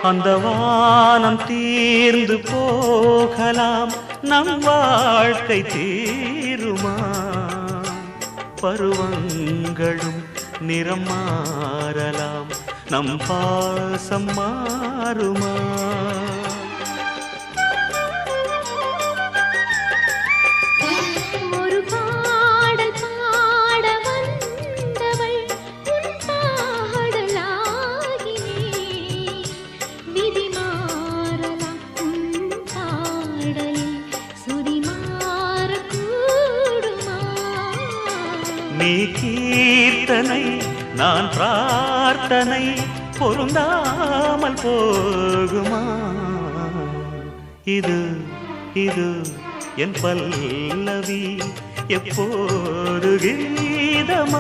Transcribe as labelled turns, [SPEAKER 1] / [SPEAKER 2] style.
[SPEAKER 1] அந்த வானம் தீர்ந்து போகலாம், நம் வாழ்க்கை தீருமா? பருவங்களும் நிறம் மாறலாம், நம் பாசம் மாறுமா? நீ கீர்த்தனை நான் பிரார்த்தனை, பொருந்தாமல் போகுமா? இது இது என் பல்லவி எப்போது கீதமாகுமோ?